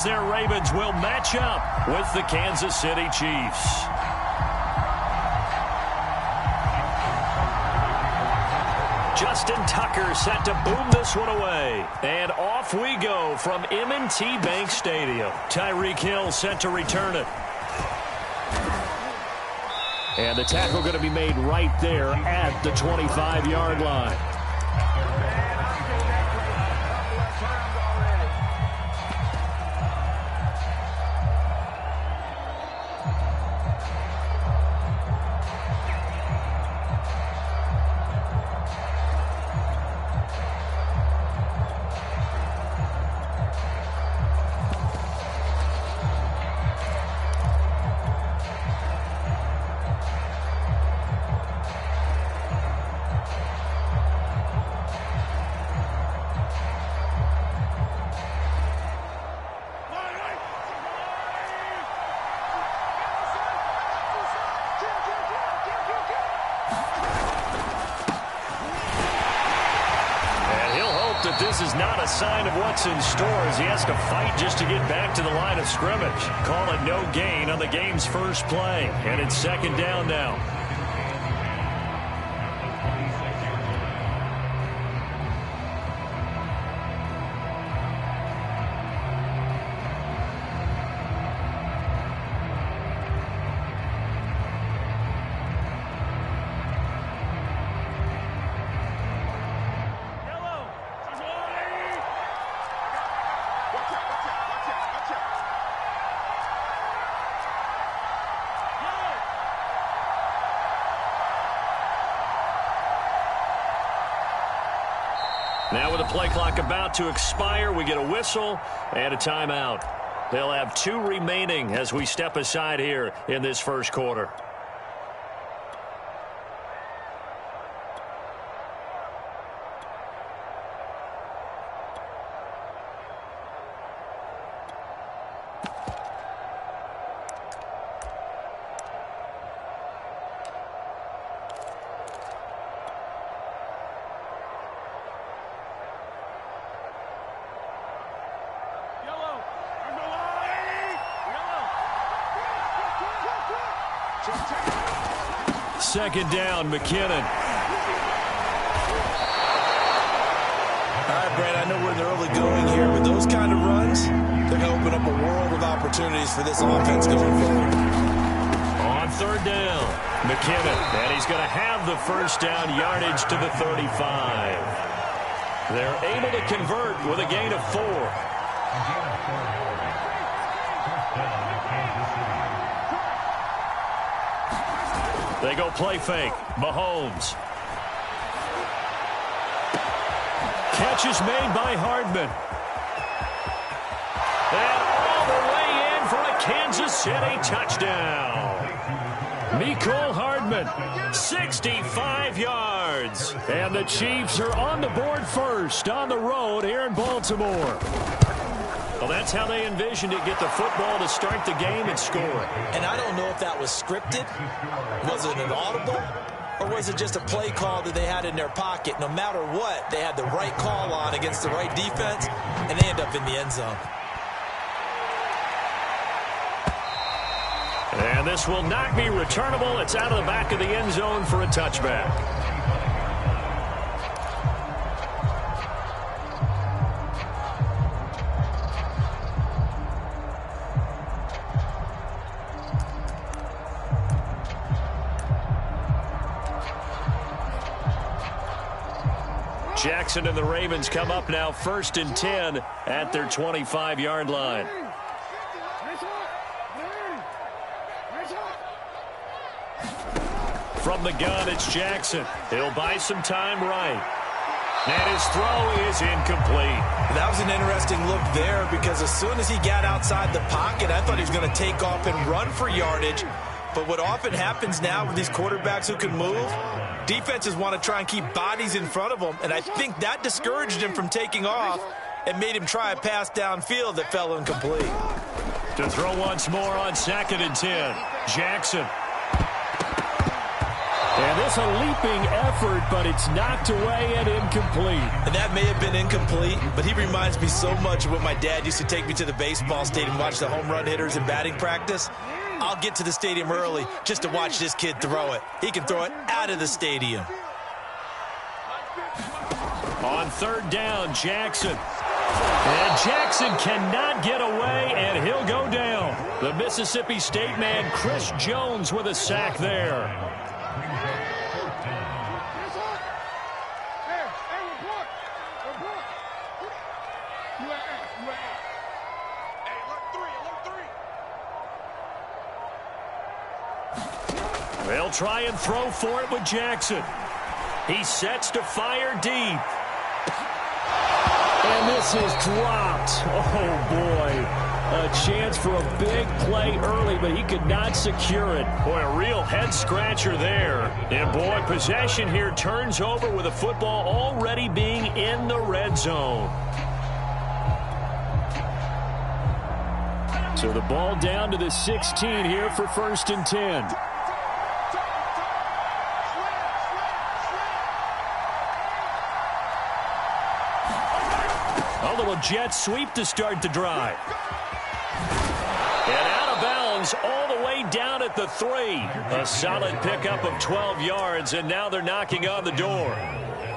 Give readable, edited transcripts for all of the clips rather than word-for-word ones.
Their Ravens will match up with the Kansas City Chiefs. Justin Tucker set to boom this one away. And off we go from M&T Bank Stadium. Tyreek Hill set to return it. And the tackle going to be made right there at the 25-yard line. This is not a sign of what's in store as he has to fight just to get back to the line of scrimmage. Call it no gain on the game's first play. And it's second down now. Now with the play clock about to expire, we get a whistle and a timeout. They'll have 2 remaining as we step aside here in this first quarter. Second down, McKinnon. All right, Brad, I know we're in the early going here, but those kind of runs, they're going to open up a world of opportunities for this offense going forward. On third down, McKinnon, and he's going to have the first down yardage to the 35. They're able to convert with a gain of 4. They go play fake. Mahomes. Catch is made by Hardman. And all the way in for a Kansas City touchdown. Mecole Hardman, 65 yards. And the Chiefs are on the board first on the road here in Baltimore. Well, that's how they envisioned it, get the football to start the game and score. And I don't know if that was scripted. Was it an audible? Or was it just a play call that they had in their pocket? No matter what, they had the right call on against the right defense, and they end up in the end zone. And this will not be returnable. It's out of the back of the end zone for a touchback. Jackson and the Ravens come up now 1st and 10 at their 25-yard line. From the gun, it's Jackson. He'll buy some time right. And his throw is incomplete. That was an interesting look there because as soon as he got outside the pocket, I thought he was going to take off and run for yardage. But what often happens now with these quarterbacks who can move, defenses want to try and keep bodies in front of them, and I think that discouraged him from taking off and made him try a pass downfield that fell incomplete. To throw once more on 2nd and 10, Jackson. And this a leaping effort, but it's knocked away and incomplete. And that may have been incomplete, but he reminds me so much of when my dad used to take me to the baseball stadium and watch the home run hitters in batting practice. I'll get to the stadium early just to watch this kid throw it. He can throw it out of the stadium. On third down, Jackson. And Jackson cannot get away, and he'll go down. The Mississippi State man, Chris Jones, with a sack there. They'll try and throw for it with Jackson. He sets to fire deep. And this is dropped. Oh, boy. A chance for a big play early, but he could not secure it. Boy, a real head-scratcher there. And, boy, possession here turns over with the football already being in the red zone. So the ball down to the 16 here for 1st and 10. A little jet sweep to start the drive. And out of bounds all the way down at the 3. A solid pickup of 12 yards, and now they're knocking on the door.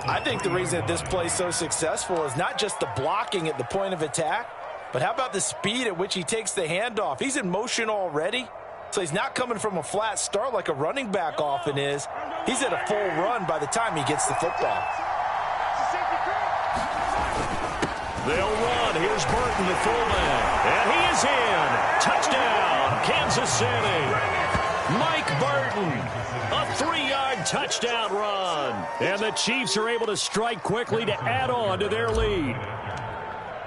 I think the reason that this play is so successful is not just the blocking at the point of attack, but how about the speed at which he takes the handoff? He's in motion already, so he's not coming from a flat start like a running back often is. He's at a full run by the time he gets the football. They'll run. Here's Burton, the fullback. And he is in. Touchdown, Kansas City. Mike Burton, a 3-yard touchdown run. And the Chiefs are able to strike quickly to add on to their lead.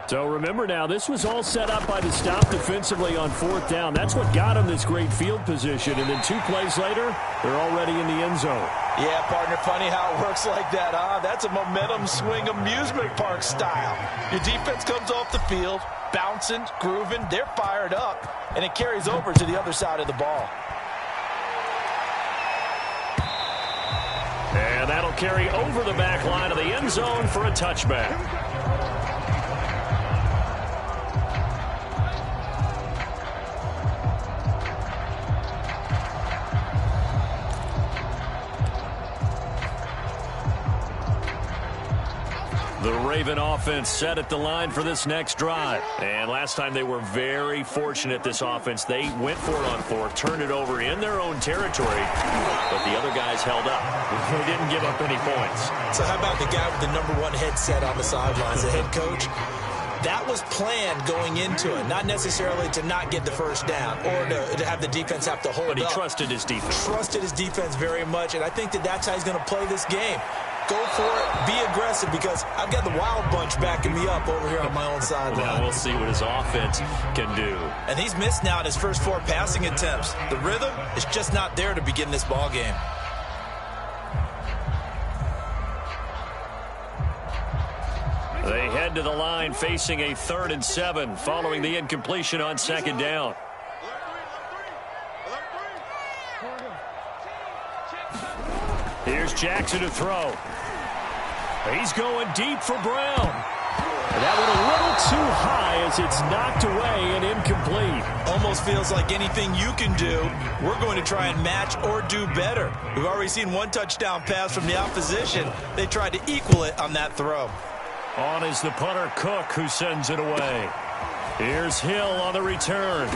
So remember now, this was all set up by the stop defensively on 4th down. That's what got them this great field position. And then 2 plays later, they're already in the end zone. Yeah, partner, funny how it works like that, huh? That's a momentum swing amusement park style. Your defense comes off the field, bouncing, grooving, they're fired up, and it carries over to the other side of the ball. And that'll carry over the back line of the end zone for a touchback. The Raven offense set at the line for this next drive. And last time they were very fortunate, this offense. They went for it on 4th, turned it over in their own territory, but the other guys held up. They didn't give up any points. So how about the guy with the #1 headset on the sidelines, the head coach? That was planned going into it, not necessarily to not get the first down or to have the defense have to hold up. But he trusted his defense. Trusted his defense very much, and I think that that's how he's going to play this game. Go for it, be aggressive, because I've got the wild bunch backing me up over here on my own sideline. Well, we'll see what his offense can do. And he's missed now in his first 4 passing attempts. The rhythm is just not there to begin this ball game. They head to the line facing a 3rd and 7 following the incompletion on 2nd down. Here's Jackson to throw. He's going deep for Brown. And that one a little too high as it's knocked away and incomplete. Almost feels like anything you can do, we're going to try and match or do better. We've already seen 1 touchdown pass from the opposition. They tried to equal it on that throw. On is the punter, Cook, who sends it away. Here's Hill on the return.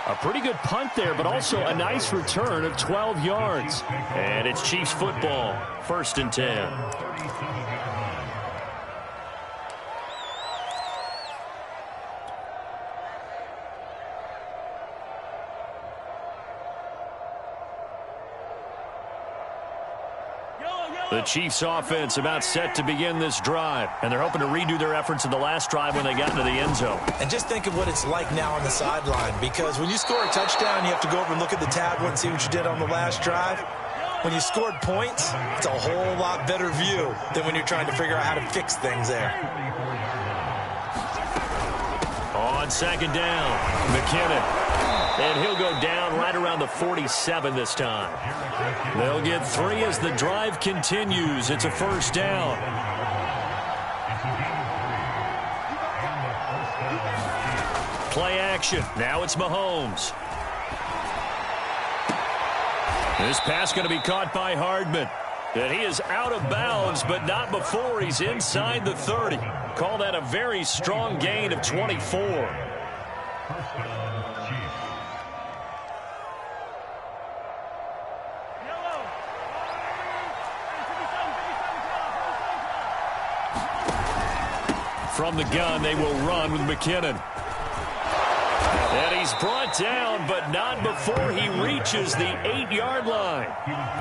A pretty good punt there, but also a nice return of 12 yards. And it's Chiefs football, 1st and 10. The Chiefs offense about set to begin this drive, and they're hoping to redo their efforts in the last drive when they got into the end zone. And just think of what it's like now on the sideline, because when you score a touchdown, you have to go over and look at the tablet and see what you did on the last drive. When you scored points, it's a whole lot better view than when you're trying to figure out how to fix things there. On 2nd down, McKinnon. And he'll go down right around the 47 this time. They'll get 3 as the drive continues. It's a first down. Play action. Now it's Mahomes. This pass going to be caught by Hardman. And he is out of bounds, but not before he's inside the 30. Call that a very strong gain of 24. From the gun, they will run with McKinnon. And he's brought down, but not before he reaches the 8-yard line.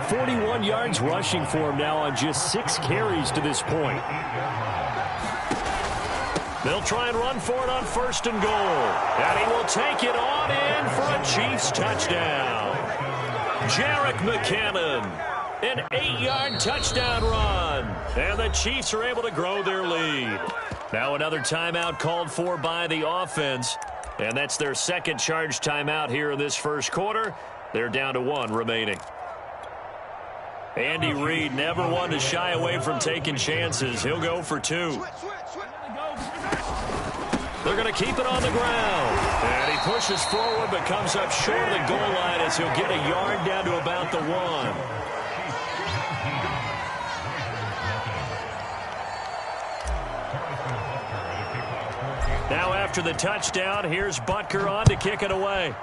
41 yards rushing for him now on just 6 carries to this point. They'll try and run for it on 1st and goal. And he will take it on in for a Chiefs touchdown. Jerick McKinnon, an 8-yard touchdown run. And the Chiefs are able to grow their lead. Now another timeout called for by the offense. And that's their second charge timeout here in this first quarter. They're down to 1 remaining. Andy Reid never one to shy away from taking chances. He'll go for 2. They're going to keep it on the ground. And he pushes forward but comes up short of the goal line as he'll get a yard down to about the 1. Now after the touchdown, here's Butker on to kick it away.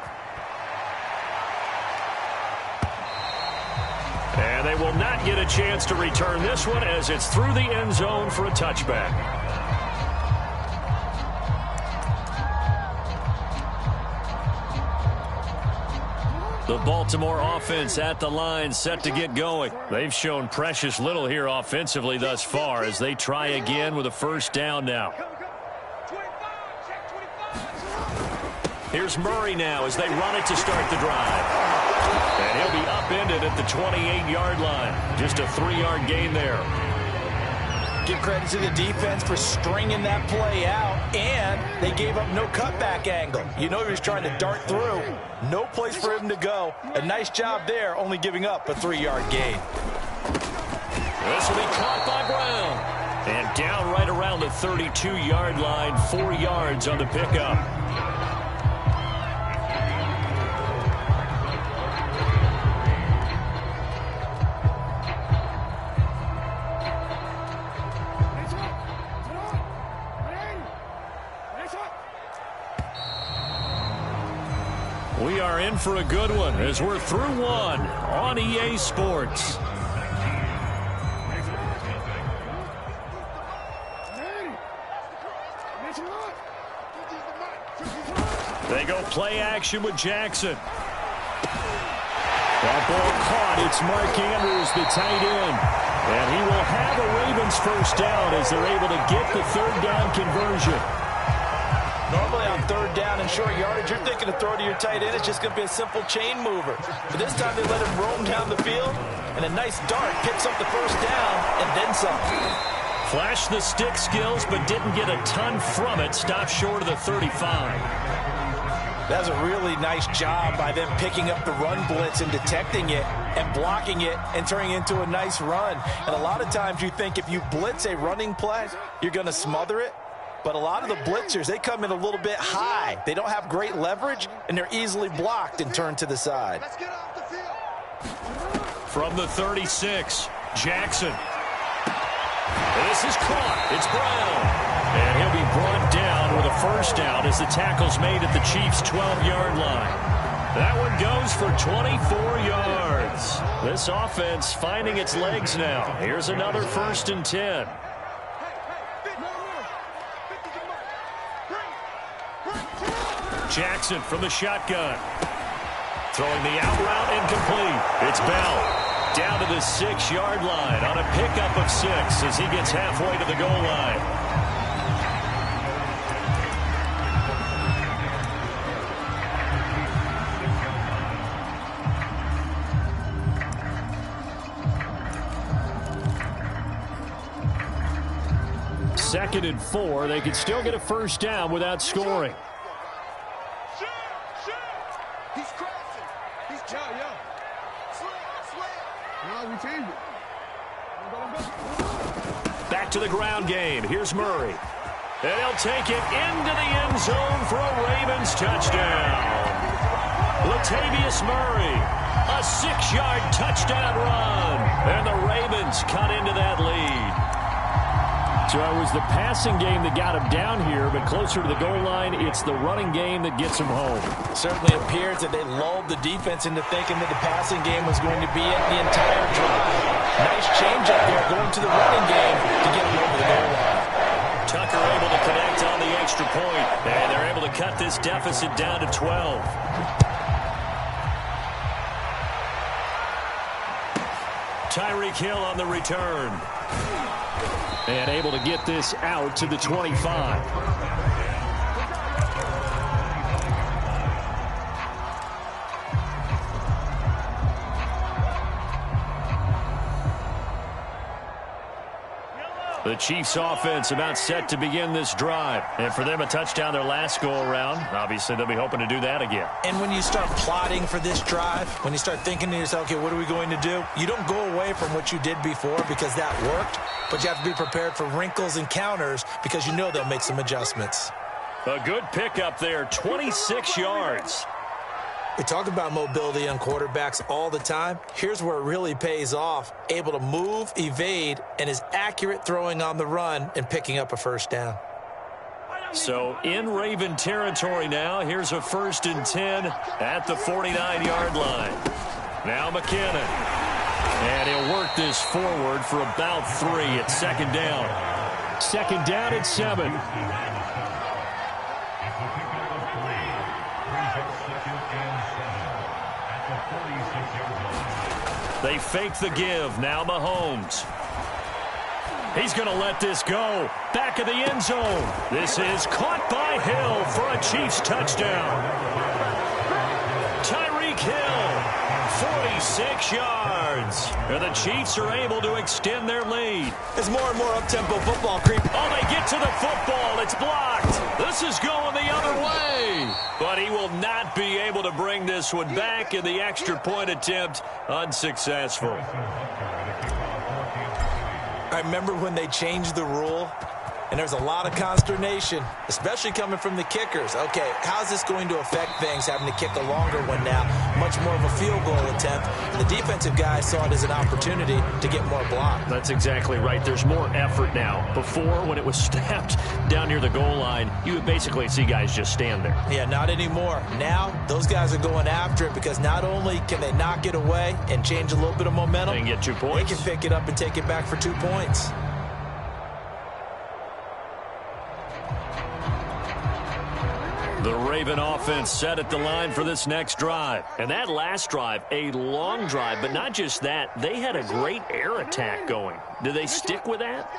And they will not get a chance to return this one as it's through the end zone for a touchback. The Baltimore offense at the line set to get going. They've shown precious little here offensively thus far as they try again with a first down now. Here's Murray now as they run it to start the drive. And he'll be upended at the 28-yard line. Just a 3-yard gain there. Give credit to the defense for stringing that play out, and they gave up no cutback angle. You know he was trying to dart through. No place for him to go. A nice job there, only giving up a 3-yard gain. This will be caught by Brown. And down right around the 32-yard line, 4 yards on the pickup. We are in for a good one as we're through 1 on EA Sports. They go play action with Jackson. That ball caught. It's Mark Andrews, the tight end. And he will have a Ravens first down as they're able to get the 3rd down conversion. Normally on 3rd down and short yardage, you're thinking to throw to your tight end. It's just going to be a simple chain mover. But this time they let him roam down the field, and a nice dart picks up the first down and then some. Flashed the stick skills, but didn't get a ton from it. Stopped short of the 35. That was a really nice job by them picking up the run blitz and detecting it and blocking it and turning it into a nice run. And a lot of times you think if you blitz a running play, you're going to smother it. But a lot of the blitzers, they come in a little bit high. They don't have great leverage, and they're easily blocked and turned to the side. From the 36, Jackson. This is caught. It's Brown. And he'll be brought down with a first down as the tackle's made at the Chiefs' 12-yard line. That one goes for 24 yards. This offense finding its legs now. Here's another 1st and 10. Jackson from the shotgun. Throwing the out route incomplete. It's Bell. Down to the 6-yard line on a pickup of 6 as he gets halfway to the goal line. Second and 4. They could still get a first down without scoring. He's crashing. He's yo. Slam. No, we changed it. Back to the ground game. Here's Murray. And he'll take it into the end zone for a Ravens touchdown. Latavius Murray, a 6-yard touchdown run. And the Ravens cut into that lead. So it was the passing game that got him down here, but closer to the goal line, it's the running game that gets him home. It certainly appears that they lulled the defense into thinking that the passing game was going to be it the entire drive. Nice change up there going to the running game to get him over the goal line. Tucker able to connect on the extra point, and they're able to cut this deficit down to 12. Tyreek Hill on the return. And able to get this out to the 25. The Chiefs offense about set to begin this drive. And for them, a touchdown their last go-around. Obviously, they'll be hoping to do that again. And when you start plotting for this drive, when you start thinking to yourself, okay, what are we going to do? You don't go away from what you did before because that worked. But you have to be prepared for wrinkles and counters because you know they'll make some adjustments. A good pickup there, 26 yards. We talk about mobility on quarterbacks all the time. Here's where it really pays off. Able to move, evade, and is accurate throwing on the run and picking up a first down. So in Raven territory now, here's a 1st and 10 at the 49-yard line. Now McKinnon. And he'll work this forward for about 3 at 2nd down. 2nd down at 7. They fake the give. Now Mahomes. He's going to let this go. Back of the end zone. This is caught by Hill for a Chiefs touchdown. Tyreek Hill, 46 yards. And the Chiefs are able to extend their lead. As more and more up-tempo football creep. Oh, they get to the football. It's blocked. This is going the other way. But he will not be able to bring this one back, in the extra point attempt unsuccessful. I remember when they changed the rule, and there's a lot of consternation, especially coming from the kickers. Okay, how's this going to affect things, having to kick a longer one now? Much more of a field goal attempt. And the defensive guys saw it as an opportunity to get more block. That's exactly right. There's more effort now. Before, when it was snapped down near the goal line, you would basically see guys just stand there. Yeah, not anymore. Now, those guys are going after it because not only can they knock it away and change a little bit of momentum, they can get 2 points. They can pick it up and take it back for 2 points. The Raven offense set at the line for this next drive. And that last drive, a long drive, but not just that, they had a great air attack going. Do they stick with that?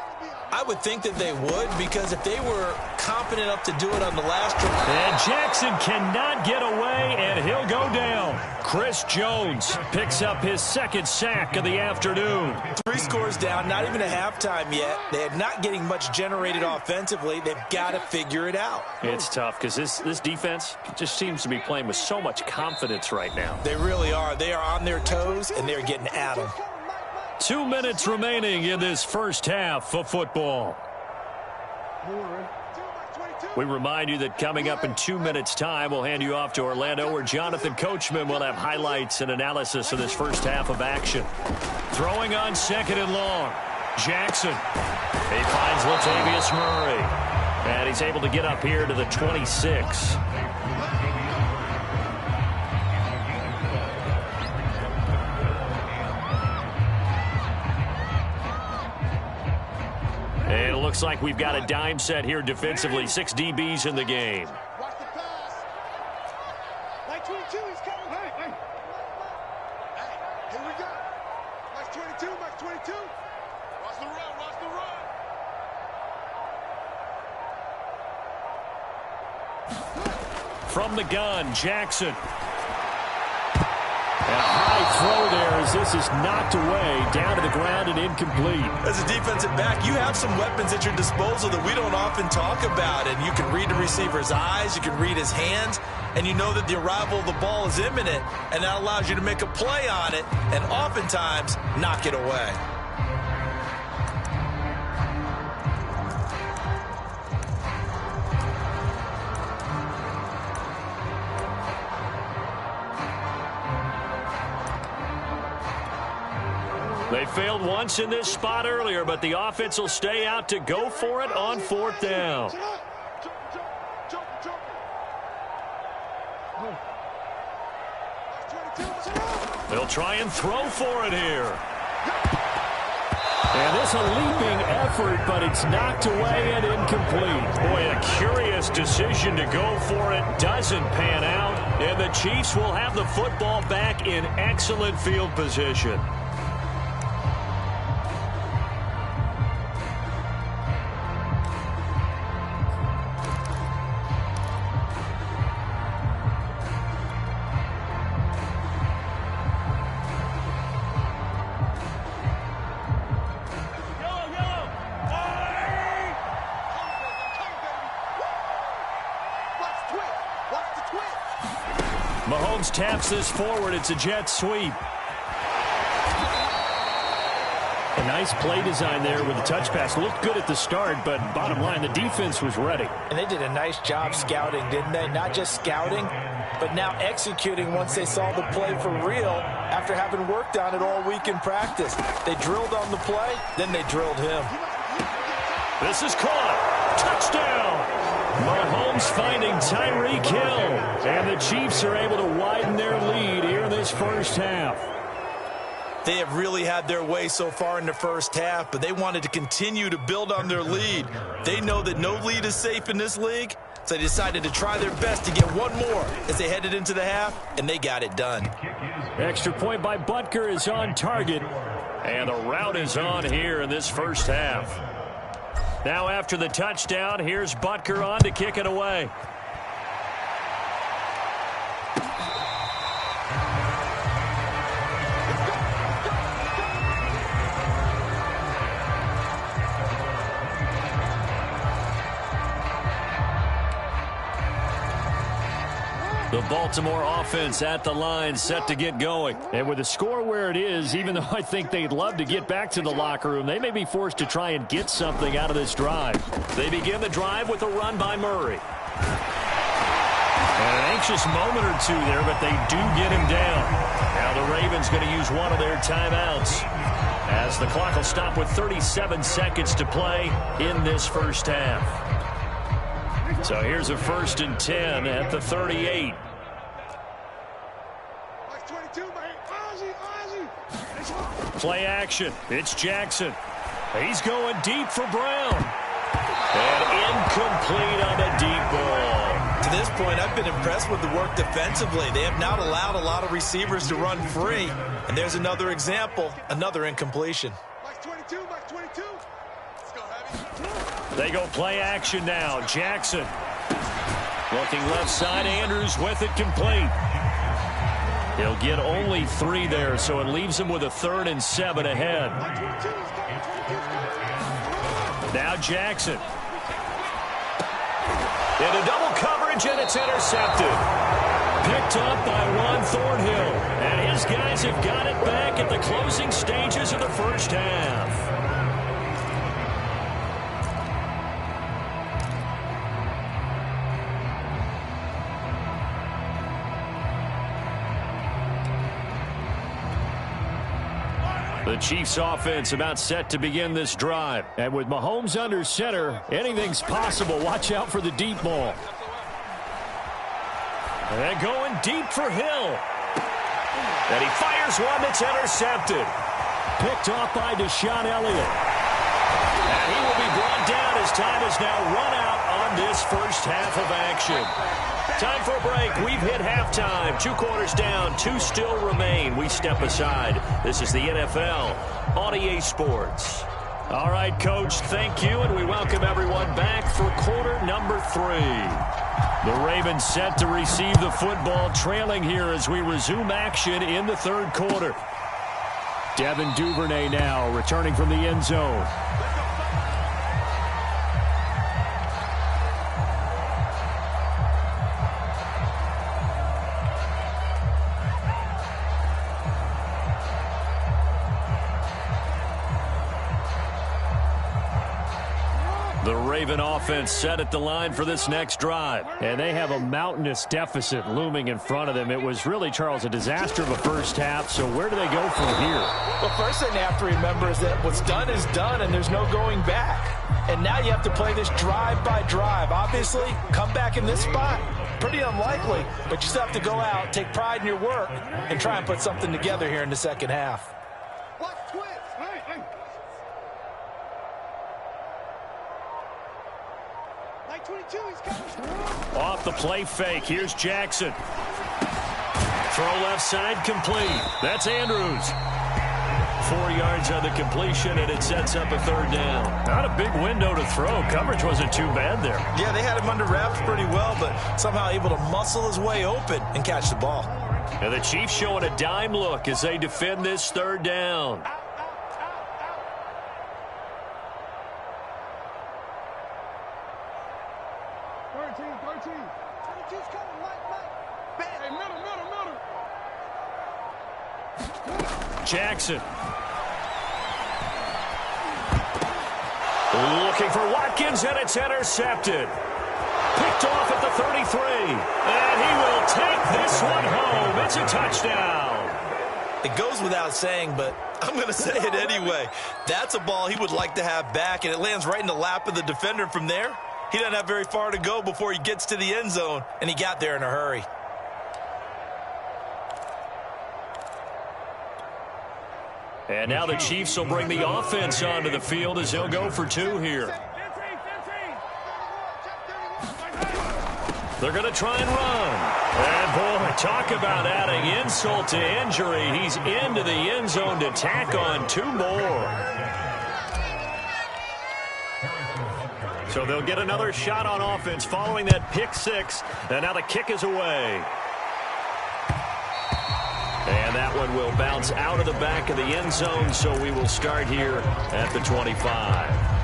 I would think that they would, because if they were confident enough to do it on the last drive. And Jackson cannot get away, and he'll go down. Chris Jones picks up his 2nd sack of the afternoon. 3 scores down, not even a halftime yet. They're not getting much generated offensively. They've got to figure it out. It's tough because this defense just seems to be playing with so much confidence right now. They really are. They are on their toes, and they're getting at them. 2 minutes remaining in this first half of football. We remind you that coming up in 2 minutes' time, we'll hand you off to Orlando, where Jonathan Coachman will have highlights and analysis of this first half of action. Throwing on 2nd and long. Jackson. He finds Latavius Murray. And he's able to get up here to the 26. And it looks like we've got a dime set here defensively. 6 DBs in the game. Watch the pass. Like 22, he's coming. Hey, here we go. Max 22, Max 22. Watch the run, watch the run. From the gun, Jackson. And a high throw there as this is knocked away, down to the ground and incomplete. As a defensive back, you have some weapons at your disposal that we don't often talk about. And you can read the receiver's eyes, you can read his hands, and you know that the arrival of the ball is imminent, and that allows you to make a play on it and oftentimes knock it away. They failed once in this spot earlier, but the offense will stay out to go for it on 4th down. They'll try and throw for it here. And this a leaping effort, but it's knocked away and incomplete. Boy, a curious decision to go for it doesn't pan out, and the Chiefs will have the football back in excellent field position. Mahomes taps this forward. It's a jet sweep. A nice play design there with the touch pass. Looked good at the start, but bottom line, the defense was ready. And they did a nice job scouting, didn't they? Not just scouting, but now executing once they saw the play for real after having worked on it all week in practice. They drilled on the play, then they drilled him. This is caught. Touchdown. Mahomes finding Tyreek Hill. And the Chiefs are able to widen their lead here in this first half. They have really had their way so far in the first half, but they wanted to continue to build on their lead. They know that no lead is safe in this league, so they decided to try their best to get one more as they headed into the half, and they got it done. Extra point by Butker is on target, and the route is on here in this first half. Now after the touchdown, here's Butker on to kick it away. The Baltimore offense at the line, set to get going. And with the score where it is, even though I think they'd love to get back to the locker room, they may be forced to try and get something out of this drive. They begin the drive with a run by Murray. And an anxious moment or two there, but they do get him down. Now the Ravens going to use one of their timeouts, as the clock will stop with 37 seconds to play in this first half. So here's a 1st and 10 at the 38. Play action. It's Jackson. He's going deep for Brown. And incomplete on the deep ball. To this point, I've been impressed with the work defensively. They have not allowed a lot of receivers to run free. And there's another example, another incompletion. They go play action now. Jackson. Looking left side. Andrews with it complete. He'll get only 3 there, so it leaves him with a 3rd and 7 ahead. Now Jackson. Into double coverage, and it's intercepted. Picked up by Juan Thornhill. And his guys have got it back at the closing stages of the first half. The Chiefs offense about set to begin this drive. And with Mahomes under center, anything's possible. Watch out for the deep ball. And going deep for Hill. And he fires one that's intercepted. Picked off by Deshaun Elliott. And he will be brought down as time is now run out on this first half of action. Time for a break. We've hit halftime. 2 quarters down. 2 still remain. We step aside. This is the NFL on EA Sports. All right, Coach, thank you, and we welcome everyone back for quarter number 3. The Ravens set to receive the football, trailing here as we resume action in the third quarter. Devin Duvernay now returning from the end zone. The Raven offense set at the line for this next drive. And they have a mountainous deficit looming in front of them. It was really, Charles, a disaster of a first half. So where do they go from here? Well, first thing they have to remember is that what's done is done and there's no going back. And now you have to play this drive by drive. Obviously, come back in this spot, pretty unlikely. But you still have to go out, take pride in your work, and try and put something together here in the second half. Off the play fake. Here's Jackson. Throw left side complete. That's Andrews. 4 yards on the completion, and it sets up a third down. Not a big window to throw. Coverage wasn't too bad there. Yeah, they had him under wraps pretty well, but somehow able to muscle his way open and catch the ball. And the Chiefs showing a dime look as they defend this third down. Jackson. Looking for Watkins, and it's intercepted. Picked off at the 33. And he will take this one home. It's a touchdown. It goes without saying, but I'm going to say it anyway. That's a ball he would like to have back, and it lands right in the lap of the defender from there. He doesn't have very far to go before he gets to the end zone, and he got there in a hurry. And now the Chiefs will bring the offense onto the field as they'll go for two here. They're going to try and run. And, boy, talk about adding insult to injury. He's into the end zone to tack on two more. So they'll get another shot on offense following that pick six. And now the kick is away. And that one will bounce out of the back of the end zone, so we will start here at the 25.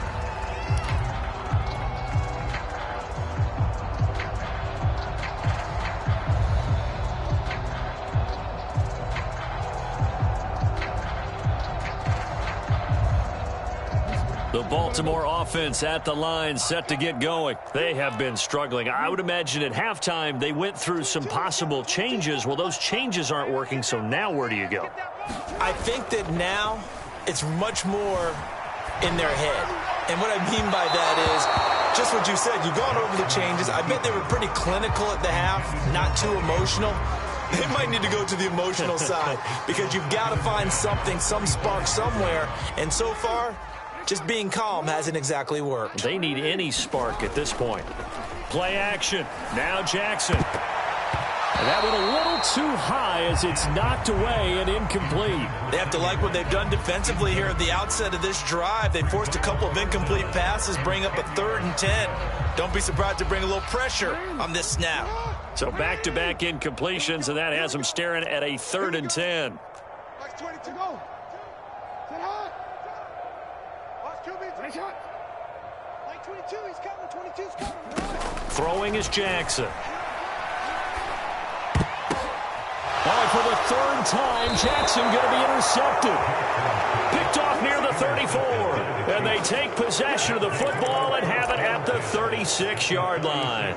The Baltimore offense at the line, set to get going. They have been struggling. I would imagine at halftime they went through some possible changes. Well, those changes aren't working, so now where do you go? I think that now it's much more in their head. And what I mean by that is just what you said. You've gone over the changes. I bet they were pretty clinical at the half, not too emotional. They might need to go to the emotional side because you've got to find something, some spark somewhere. And so far, just being calm hasn't exactly worked. They need any spark at this point. Play action. Now Jackson. And that went a little too high as it's knocked away and incomplete. They have to like what they've done defensively here at the outset of this drive. They forced a couple of incomplete passes, bring up a 3rd and 10. Don't be surprised to bring a little pressure on this snap. So back-to-back incompletions, and that has them staring at a 3rd and 10. 20 to go. Get hot. Watch QB. Shot. Like 22, he's coming. 22's coming. Throwing is Jackson. All right, for the 3rd time, Jackson going to be intercepted. Picked off near the 34. And they take possession of the football and have it at the 36-yard line.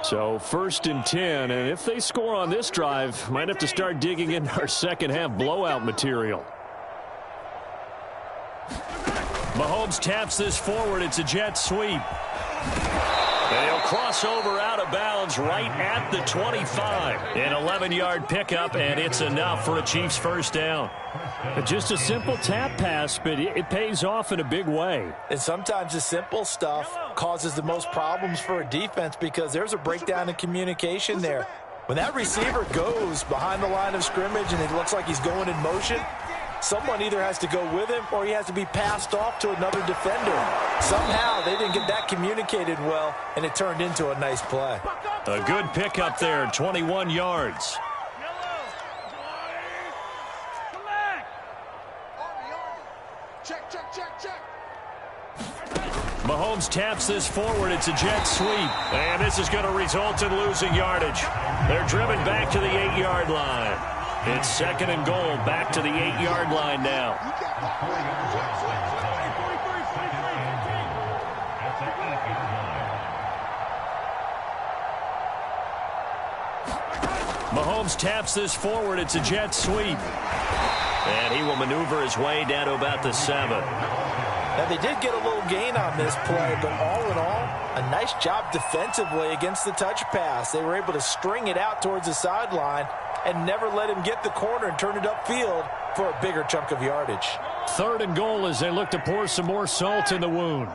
So 1st and 10, and if they score on this drive, might have to start digging in our second half blowout material. Mahomes taps this forward. It's a jet sweep. They'll cross over out of bounds right at the 25. An 11-yard pickup, and it's enough for a Chiefs first down. Just a simple tap pass, but it pays off in a big way. And sometimes the simple stuff causes the most problems for a defense because there's a breakdown in communication there. When that receiver goes behind the line of scrimmage and it looks like he's going in motion, someone either has to go with him or he has to be passed off to another defender. Somehow they didn't get that communicated well, and it turned into a nice play. A good pickup there, 21 yards. Mahomes taps this forward. It's a jet sweep. And this is going to result in losing yardage. They're driven back to the 8-yard line. It's second and goal, back to the 8-yard line now. Mahomes taps this forward. It's a jet sweep. And he will maneuver his way down to about the 7. Now, they did get a little gain on this play, but all in all, a nice job defensively against the touch pass. They were able to string it out towards the sideline and never let him get the corner and turn it upfield for a bigger chunk of yardage. Third and goal as they look to pour some more salt in the wound.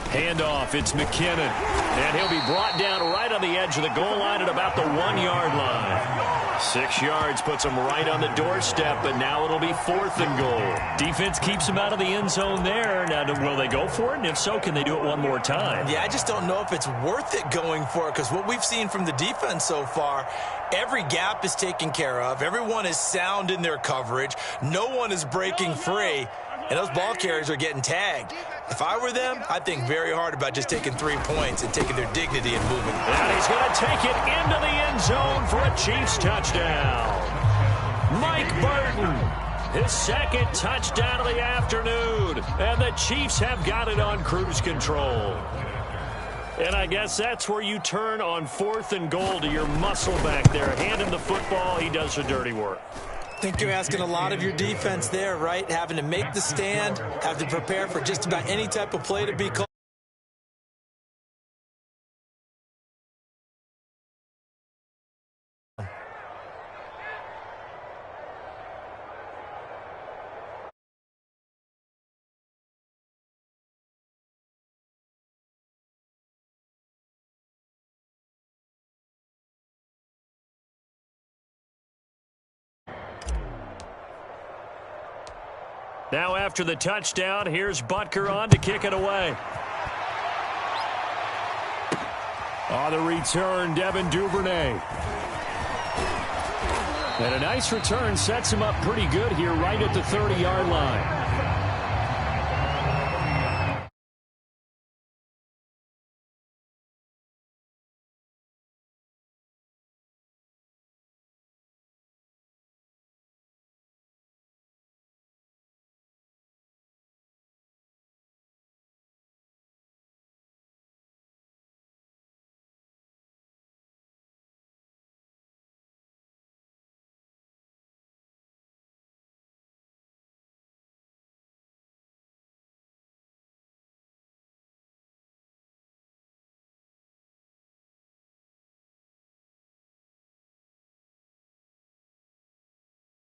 Handoff, it's McKinnon. And he'll be brought down right on the edge of the goal line at about the 1-yard line. 6 yards puts him right on the doorstep, but now it'll be 4th and goal. Defense keeps him out of the end zone there. Now, will they go for it? And if so, can they do it one more time? Yeah, I just don't know if it's worth it going for it, because what we've seen from the defense so far, every gap is taken care of. Everyone is sound in their coverage. No one is breaking free, and those ball carriers are getting tagged. If I were them, I'd think very hard about just taking 3 points and taking their dignity and moving. And he's going to take it into the end zone for a Chiefs touchdown. Mike Burton, his second touchdown of the afternoon. And the Chiefs have got it on cruise control. And I guess that's where you turn on 4th and goal to your muscle back there. Hand him the football. He does the dirty work. I think you're asking a lot of your defense there, right? Having to make the stand, have to prepare for just about any type of play to be called. Now after the touchdown, here's Butker on to kick it away. On the return, Devin Duvernay. And a nice return sets him up pretty good here right at the 30-yard line.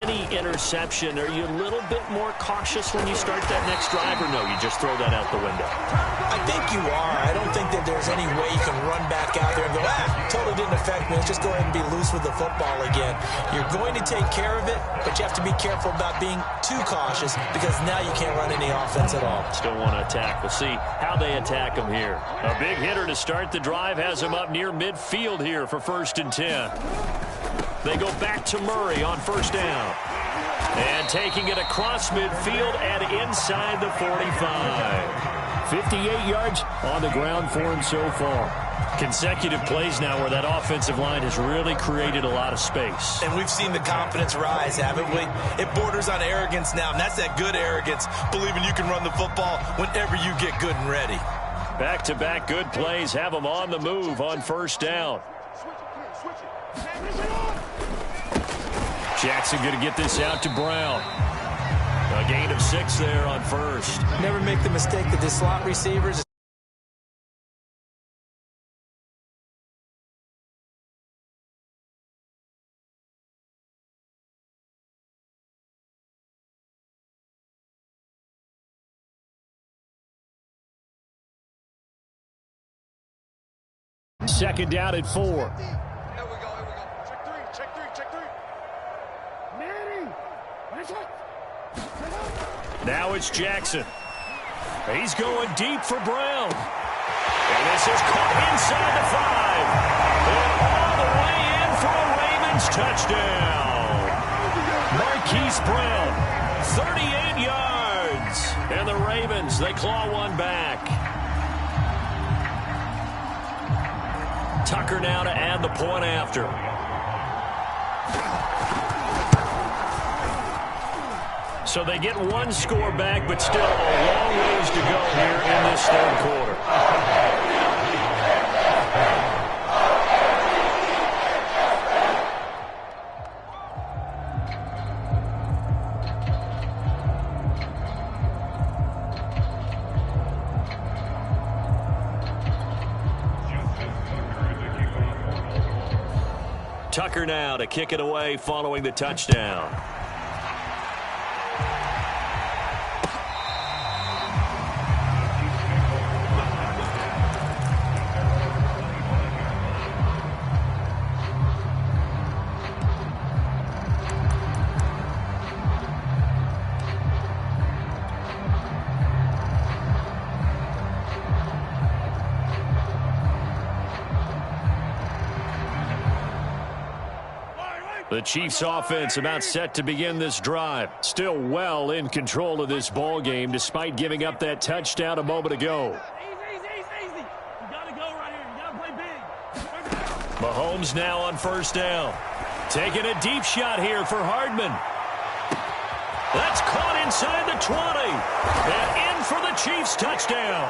Any interception, are you a little bit more cautious when you start that next drive, or no, you just throw that out the window? I think you are. I don't think that there's any way you can run back out there and go, totally didn't affect me. Let's just go ahead and be loose with the football again. You're going to take care of it, but you have to be careful about being too cautious because now you can't run any offense at all. Still want to attack. We'll see how they attack him here. A big hitter to start the drive has him up near midfield here for 1st and 10. They go back to Murray on 1st down. And taking it across midfield and inside the 45. 58 yards on the ground for him so far. Consecutive plays now where that offensive line has really created a lot of space. And we've seen the confidence rise, haven't we? It borders on arrogance now, and that's that good arrogance, believing you can run the football whenever you get good and ready. Back-to-back good plays have them on the move on 1st down. Jackson going to get this out to Brown. Gain of 6 there on first. Never make the mistake that the slot receivers. Second down at 4. Here we go, here we go. Check three, check three, check three. Manning! Now it's Jackson. He's going deep for Brown. And this is caught inside the 5. And all the way in for a Ravens touchdown. Marquise Brown, 38 yards. And the Ravens, they claw one back. Tucker now to add the point after. So they get one score back, but still a long ways to go here in this third quarter. Tucker now to kick it away following the touchdown. The Chiefs offense about set to begin this drive. Still well in control of this ball game despite giving up that touchdown a moment ago. Easy. You gotta go right here. You gotta play big. Mahomes now on first down. Taking a deep shot here for Hardman. That's caught inside the 20. And in for the Chiefs touchdown.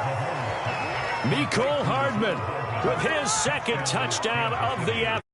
Mecole Hardman with his second touchdown of the afternoon.